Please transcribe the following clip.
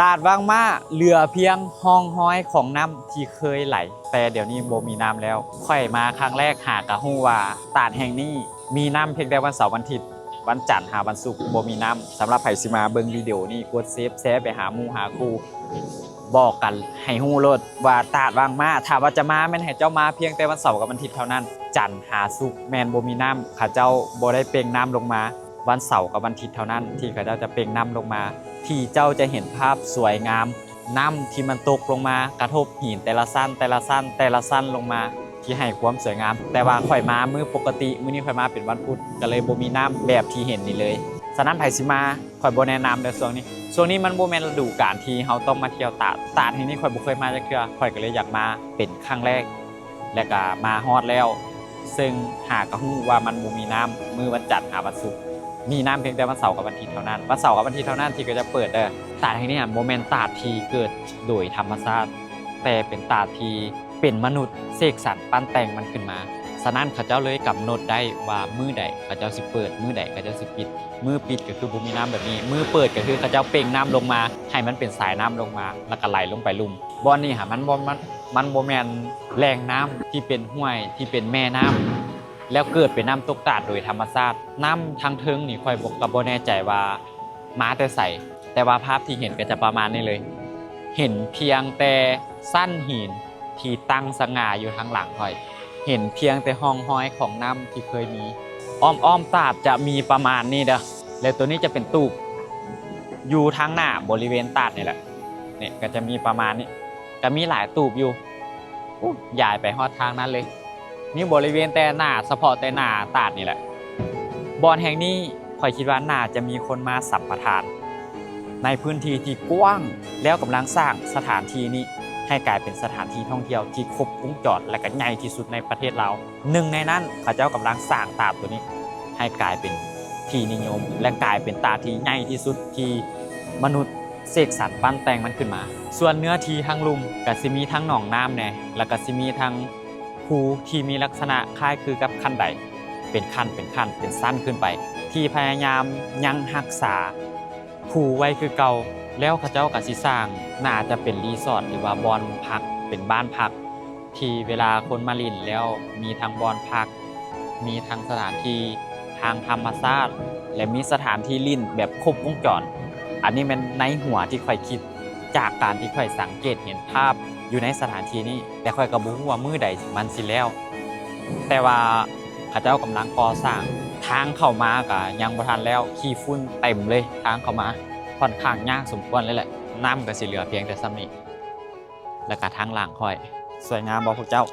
ตาดว่างมาเหลือเพียงห้องห้อยของน้ำที่เคยไหลแต่เดี๋ยวนี้บ่มีน้ำแล้วค่อยมาครั้งแรกหากะฮู้ว่าตาดแห่งนี้มีน้ำเพียงแต่วันเสาร์วันอาทิตย์วันจันทร์หาวันศุกร์บ่มีน้ำสำหรับไผสิมาเบิ่งวิดีโอนี้กดเซฟแชร์ไปหาหมู่หาครูบอกกันให้ฮู้โลดว่าตาดว่างมาถ้าว่าจะมาแม่นให้เจ้ามาเพียงแต่วันเสาร์กับวันอาทิตย์เท่านั้นจันทร์หาศุกร์แม่นบ่มีน้ำข้าเจ้าบ่ได้เปล่งน้ำลงมาวันเสาร์กับวันอาทิตย์เท่านั้นที่ข้าเจ้าจะเปล่งน้ำลงมาที่เจ้าจะเห็นภาพสวยงามน้ำที่มันตกลงมากระทบหินแต่ละสั้นลงมาที่ให้ความสวยงามแต่ว่าข่อยมามื้อปกติมื้อนี้ข่อยมาเป็นวันพุธก็เลยบ่มีน้ำแบบที่เห็นนี่เลยฉะนั้นไผสิมาข่อยบ่แนะนำในช่วงนี้มันบ่แม่นฤดูกาลที่เฮาต้องมาเที่ยวตาดที่นี่ข่อยบ่เคยมาจักเทื่อข่อยก็เลยอยากมาเป็นครั้งแรกและก็มาฮอดแล้วซึ่งหากก็ฮู้ว่ามันบ่มีน้ำมื้อวันจันทร์หาวันศุกร์มีน้ำเพียงแต่วันเสาร์กับวันอาทิตย์เท่านั้นวันเสาร์กับวันอาทิตย์เท่านั้นที่ก็จะเปิดตาดแห่งนี้โมเมนต์ตาดที่เกิดโดยธรรมชาติแต่เป็นตาดที่เป็นมนุษย์เสกสรรปั้นแต่งมันขึ้นมาฉะนั้นเขาเจ้าเลยกำหนดได้ว่ามื้อใดเขาเจ้าสิเปิดมื้อใดเขาเจ้าสิปิดมื้อปิดก็คือบ่มีน้ำแบบนี้มื้อเปิดก็คือเขาเจ้าเป่งน้ำลงมาให้มันเป็นสายน้ำลงมาแล้วก็ไหลลงไปลุ่มบ่อนนี้ค่ะมันบ่แม่นแหล่งน้ำที่เป็นห้วยที่เป็นแม่น้ำแล้วเกิดเป็นน้ำตกตาดโดยธรรมชาติน้ำทางเทิงนี่ค่อยก็บ่แน่ใจว่ามาแต่ใส่แต่ว่าภาพที่เห็นก็จะประมาณนี้เลยเห็นเพียงแต่สั้นหินที่ตั้งสง่าอยู่ทางหลังค่อยเห็นเพียงแต่ห้องห้อยของน้ำที่เคยมีอ้อมตาดจะมีประมาณนี้เด้อแล้วตัวนี้จะเป็นตูบอยู่ทางหน้าบริเวณตาดนี่แหละเนี่ยก็จะมีประมาณนี้ก็มีหลายตูบอยู่ใหญ่ไปฮอดทางนั้นเลยนี่บริเวณแต่หน้าเฉพาะแต่หน้าตาดนี่แหละบอนแห่งนี้ข่อยคิดว่าน่าจะมีคนมาสัมปทานในพื้นที่ที่กว้างแล้วกำลังสร้างสถานที่นี้ให้กลายเป็นสถานที่ท่องเที่ยวที่ครบวงจรและก็ใหญ่ที่สุดในประเทศเราหนึ่งในนั้นเขาเจ้ากำลังสร้างตาดตัวนี้ให้กลายเป็นที่นิยมและกลายเป็นตาดที่ใหญ่ที่สุดที่มนุษย์เสกสรรปั้นแต่งมันขึ้นมาส่วนเนื้อที่ทั้งลุ่มก็สิมีทั้งหนองน้ำแน่แล้วก็สิมีทั้งภูที่มีลักษณะคล้ายคือกับขั้นใดเป็นขั้นเป็นสั้นขึ้นไปที่พยายามยังรักษาภูไว้คือเก่าแล้วเขาเจ้าก็สิสร้างน่าจะเป็นรีสอร์ทหรือว่าบ่อนพักเป็นบ้านพักที่เวลาคนมาลินแล้วมีทั้งบ่อนพักมีทั้งสถานที่ทางธรรมชาติและมีสถานที่ลินแบบครบวงจรอันนี้มันในหัวที่ค่อยคิดจากการที่ค่อยสังเกตเห็นภาพอยู่ในสถานที่นี้แต่ค่อยก็บ่ฮู้ว่ามื้อใดมันสิแล้วแต่ว่าเขาเจ้ากำลังก่อสร้างทางเข้ามาก็ยังบ่ทันแล้วขี้ฝุ่นเต็มเลยทางเข้ามาค่อนข้างยากสมควรเลยแหละน้ำก็สิเหลือเพียงแต่ซ้ำนี้แล้วก็ทางหลังค่อยสวยงามบ่พวกเจ้า